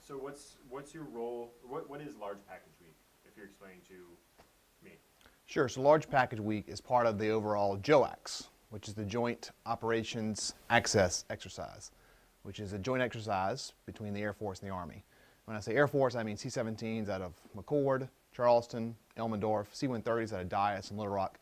So what's your role? What is Large Package Week? If you're explaining to me. Sure. So Large Package Week is part of the overall JOAX, which is the Joint Operations Access Exercise, which is a joint exercise between the Air Force and the Army. When I say Air Force, I mean C-17s out of McCord, Charleston, Elmendorf, C-130s out of Dyess and Little Rock.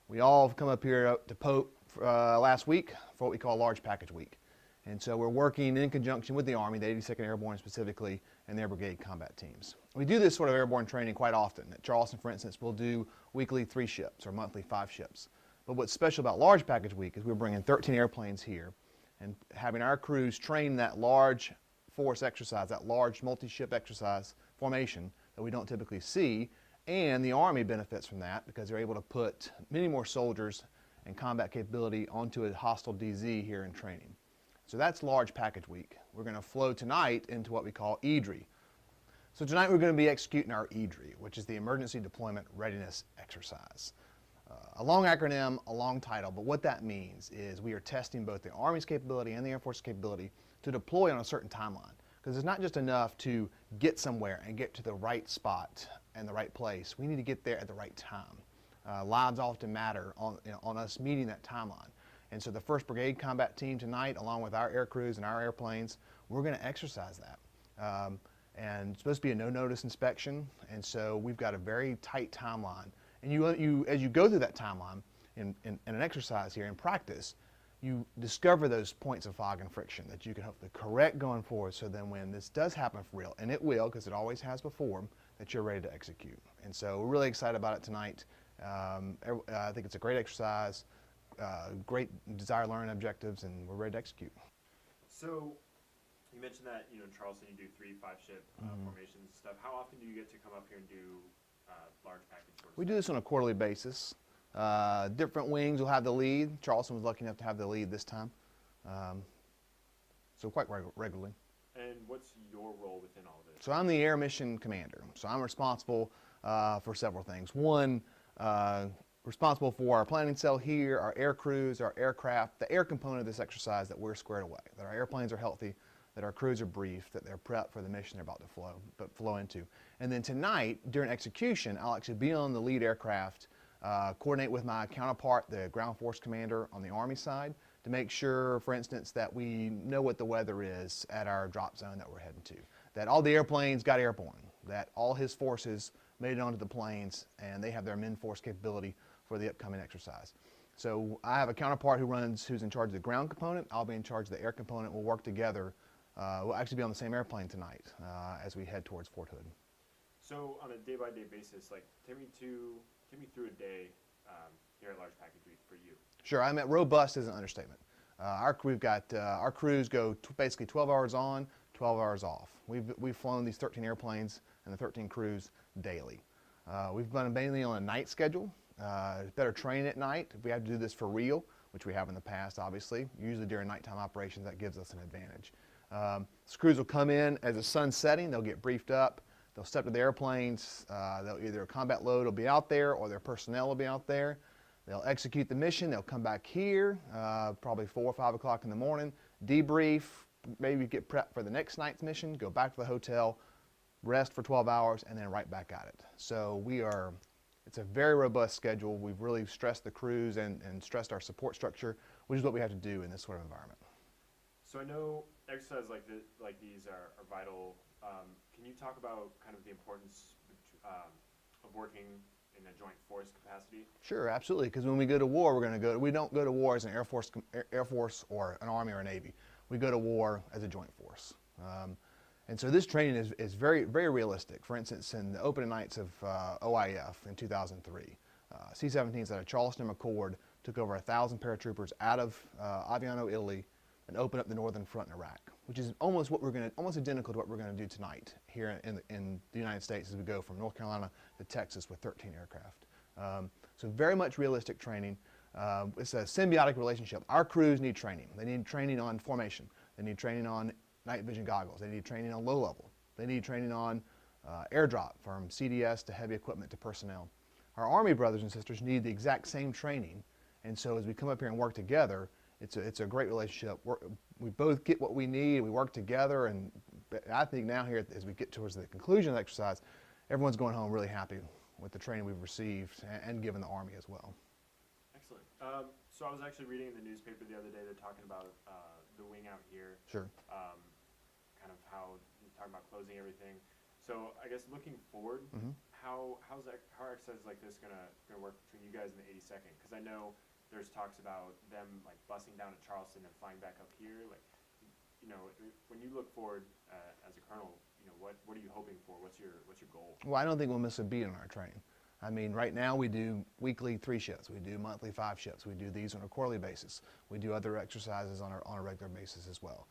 We all have come up here to Pope last week for what we call Large Package Week. And so we're working in conjunction with the Army, the 82nd Airborne specifically, and their brigade combat teams. We do this sort of airborne training quite often. At Charleston, for instance, we'll do weekly 3 ships or monthly 5 ships. But what's special about Large Package Week is we're bringing 13 airplanes here and having our crews train that large force exercise, that large multi-ship exercise formation that we don't typically see. And the Army benefits from that because they're able to put many more soldiers and combat capability onto a hostile DZ here in training. So that's Large Package Week. We're going to flow tonight into what we call EDRI. So tonight we're going to be executing our EDRI, which is the Emergency Deployment Readiness Exercise. A long acronym, a long title, but what that means is we are testing both the Army's capability and the Air Force's capability to deploy on a certain timeline. Because it's not just enough to get somewhere and get to the right spot and the right place. We need to get there at the right time. Lives often matter on us meeting that timeline. And so the 1st Brigade Combat Team tonight, along with our air crews and our airplanes, we're going to exercise that. And it's supposed to be a no-notice inspection, and so we've got a very tight timeline. And as you go through that timeline in an exercise here, in practice, you discover those points of fog and friction that you can hopefully correct going forward, so then when this does happen for real, and it will because it always has before, that you're ready to execute. And so we're really excited about it tonight. I think it's a great exercise. Great desire learning objectives, and we're ready to execute. So you mentioned that in Charleston you do 3 5-ship formations and stuff. How often do you get to come up here and do large package work? We do this on a quarterly basis. Different wings will have the lead. Charleston was lucky enough to have the lead this time, so quite regularly. And what's your role within all of this? So I'm the Air Mission Commander. So I'm responsible for several things. One, responsible for our planning cell here, our air crews, our aircraft, the air component of this exercise, that we're squared away, that our airplanes are healthy, that our crews are briefed, that they're prepped for the mission they're about to flow into. And then tonight, during execution, I'll actually be on the lead aircraft, coordinate with my counterpart, the ground force commander on the Army side, to make sure, for instance, that we know what the weather is at our drop zone that we're heading to, that all the airplanes got airborne, that all his forces made it onto the planes, and they have their min-force capability for the upcoming exercise. So I have a counterpart who's in charge of the ground component. I'll be in charge of the air component. We'll work together. We'll actually be on the same airplane tonight as we head towards Fort Hood. So on a day-by-day basis, like take me through a day here at Large Package Week for you. Sure. I mean, robust is an understatement. Our crews go basically 12 hours on, 12 hours off. We've flown these 13 airplanes and the 13 crews daily. We've been mainly on a night schedule. Better train at night. If we have to do this for real, which we have in the past, obviously, usually during nighttime operations, that gives us an advantage. Crews will come in as the sun's setting. They'll get briefed up. They'll step to the airplanes. Either a combat load will be out there or their personnel will be out there. They'll execute the mission. They'll come back here probably 4 or 5 o'clock in the morning, debrief, maybe get prepped for the next night's mission, go back to the hotel, rest for 12 hours, and then right back at it. So it's a very robust schedule. We've really stressed the crews and stressed our support structure, which is what we have to do in this sort of environment. So I know exercises like these are vital. Can you talk about kind of the importance of working in a joint force capacity? Sure, absolutely. Because when we go to war, we don't go to war as an Air Force or an Army or a Navy. We go to war as a joint force. And so this training is very, very realistic. For instance, in the opening nights of OIF in 2003, C-17s out of Charleston and McCord took over 1,000 paratroopers out of Aviano, Italy, and opened up the northern front in Iraq, which is almost identical to what we're going to do tonight here in the United States as we go from North Carolina to Texas with 13 aircraft. So very much realistic training. It's a symbiotic relationship. Our crews need training. They need training on formation. They need training on night vision goggles. They need training on low level. They need training on airdrop, from CDS to heavy equipment to personnel. Our Army brothers and sisters need the exact same training, and so as we come up here and work together, it's a great relationship. We both get what we need. We work together and I think now here, as we get towards the conclusion of the exercise, everyone's going home really happy with the training we've received and given the Army as well. Excellent. So I was actually reading in the newspaper the other day, they're talking about the wing out here. Sure. Kind of how you're talking about closing everything. So I guess looking forward, how are exercises like this gonna work between you guys and the 82nd? Because I know there's talks about them like busing down to Charleston and flying back up here. Like, you know, when you look forward as a colonel, you know, what are you hoping for? What's your goal? Well, I don't think we'll miss a beat in our training. I mean, right now we do weekly 3 shifts. We do monthly 5 shifts. We do these on a quarterly basis. We do other exercises on a regular basis as well.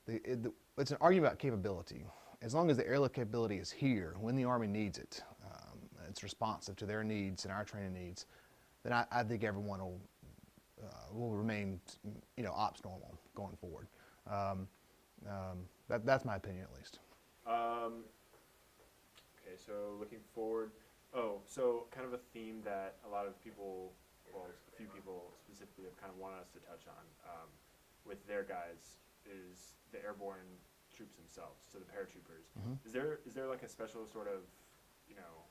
It's an argument about capability. As long as the airlift capability is here when the Army needs it, it's responsive to their needs and our training needs, then I think everyone will remain, you know, ops normal going forward. That's my opinion, at least. Okay, so looking forward. Oh, so kind of a theme that a lot of people, well, a few people specifically have kind of wanted us to touch on with their guys is the airborne troops themselves, so the paratroopers. Is there like a special sort of, you know,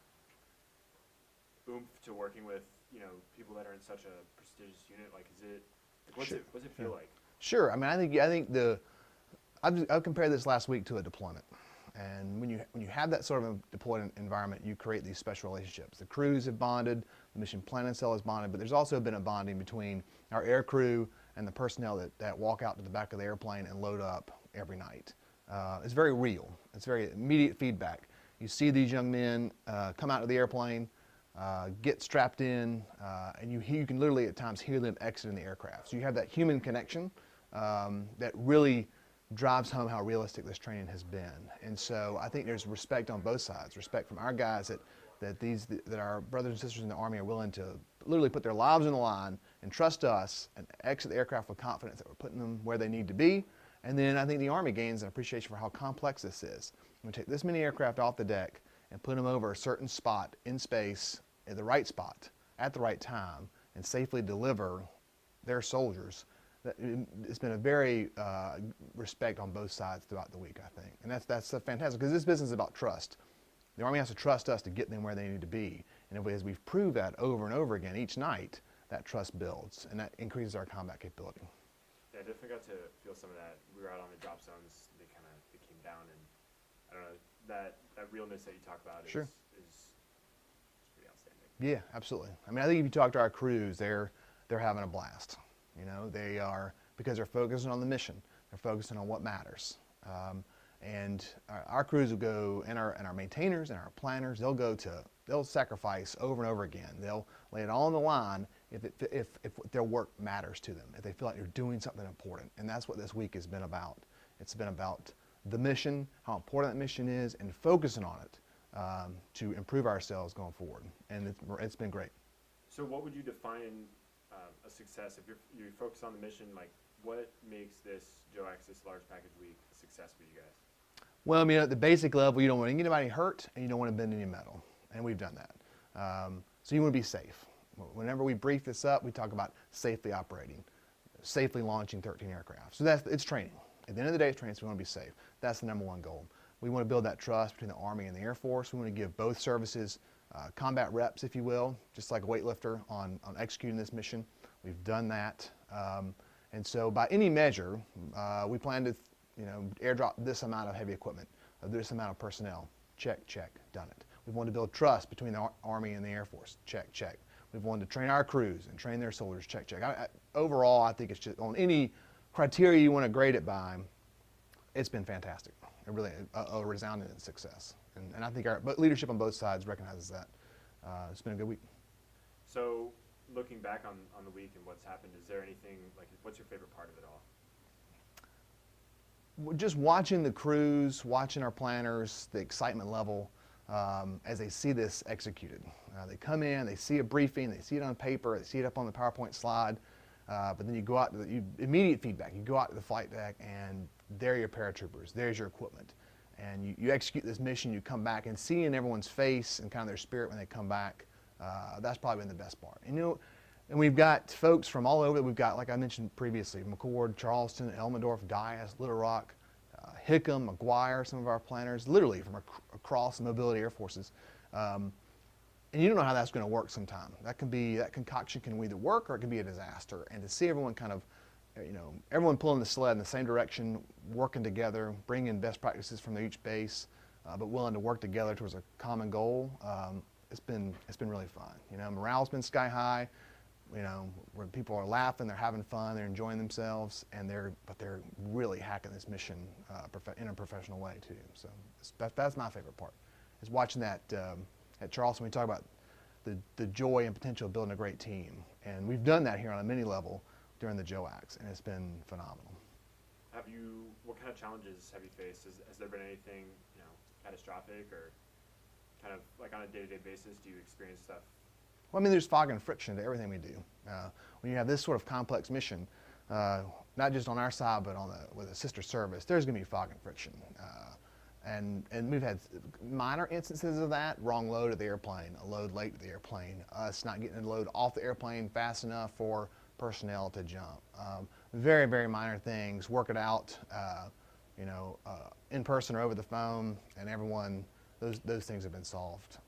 oomph to working with, you know, people that are in such a prestigious unit? Like, is it, like, what's it feel like? Sure. I mean, I think I've compared this last week to a deployment. And when you have that sort of a deployed environment, you create these special relationships. The crews have bonded, the mission planning cell has bonded, but there's also been a bonding between our air crew and the personnel that walk out to the back of the airplane and load up every night. It's very real. It's very immediate feedback. You see these young men come out of the airplane, get strapped in, and you can literally at times hear them exiting the aircraft. So you have that human connection that really drives home how realistic this training has been. And so I think there's respect on both sides, respect from our guys that our brothers and sisters in the Army are willing to literally put their lives on the line and trust us and exit the aircraft with confidence that we're putting them where they need to be. And then I think the Army gains an appreciation for how complex this is. We take this many aircraft off the deck and put them over a certain spot in space, at the right spot, at the right time, and safely deliver their soldiers. It's been a very respect on both sides throughout the week, I think. And that's fantastic, because this business is about trust. The Army has to trust us to get them where they need to be. And as we've proved that over and over again each night, that trust builds, and that increases our combat capability. Yeah, I definitely got to feel some of that. We were out on the drop zones. They came down, and I don't know, that realness that you talk about is pretty outstanding. Yeah, absolutely. I mean, I think if you talk to our crews, they're having a blast. You know, they are, because they're focusing on the mission. They're focusing on what matters. And our crews will go, and our maintainers and our planners, they'll sacrifice over and over again. They'll lay it all on the line if their work matters to them, if they feel like they're doing something important. And that's what this week has been about. It's been about the mission, how important that mission is, and focusing on it to improve ourselves going forward. And it's been great. So what would you define a success? If you're focused on the mission, like, what makes this JOAX, this large package week, a success for you guys? Well, I mean, at the basic level, you don't want to get anybody hurt, and you don't want to bend any metal, and we've done that. So you want to be safe. Whenever we brief this up, we talk about safely operating, safely launching 13 aircraft. So it's training. At the end of the day, it's training, so we want to be safe. That's the #1 goal. We want to build that trust between the Army and the Air Force. We want to give both services combat reps, if you will, just like a weightlifter on executing this mission. We've done that. And so by any measure, we plan to airdrop this amount of heavy equipment, this amount of personnel. Check, check, done it. We've wanted to build trust between the Army and the Air Force. Check, check. We've wanted to train our crews and train their soldiers. Check, check. Overall, I think it's just on any criteria you want to grade it by, it's been fantastic. It really a resounding success. And I think our leadership on both sides recognizes that. It's been a good week. So looking back on the week and what's happened, is there anything, like, what's your favorite part of it all? Just watching the crews, watching our planners, the excitement level as they see this executed. They come in, they see a briefing, they see it on paper, they see it up on the PowerPoint slide, but then you go out to immediate feedback. You go out to the flight deck, and there are your paratroopers, there's your equipment. And you execute this mission, you come back, and seeing everyone's face and kind of their spirit when they come back, that's probably been the best part. And we've got folks from all over. We've got, like I mentioned previously, McCord, Charleston, Elmendorf, Dyess, Little Rock, Hickam, McGuire, some of our planners, literally from across the mobility air forces. And you don't know how that's going to work sometime. That concoction can either work or it can be a disaster. And to see everyone kind of, everyone pulling the sled in the same direction, working together, bringing best practices from each base, but willing to work together towards a common goal, it's been really fun. Morale's been sky high. Where people are laughing, they're having fun, they're enjoying themselves, but they're really hacking this mission in a professional way too. So that's my favorite part, is watching that. At Charleston, we talk about the joy and potential of building a great team. And we've done that here on a mini level during the JOAX, and it's been phenomenal. What kind of challenges have you faced? Has there been anything, catastrophic, or kind of like on a day-to-day basis, do you experience stuff? Well, there's fog and friction to everything we do. When you have this sort of complex mission, not just on our side, but with a sister service, there's going to be fog and friction. And we've had minor instances of that: wrong load at the airplane, a load late at the airplane, us not getting a load off the airplane fast enough for personnel to jump. Very, very minor things. Work it out, in person or over the phone, and everyone, those things have been solved,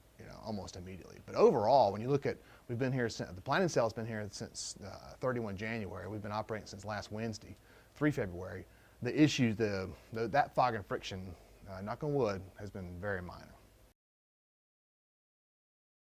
almost immediately. But overall, when you look at, we've been here since, the planning cell's been here since 31 January. We've been operating since last Wednesday, 3 February. The issues, that fog and friction, knock on wood, has been very minor.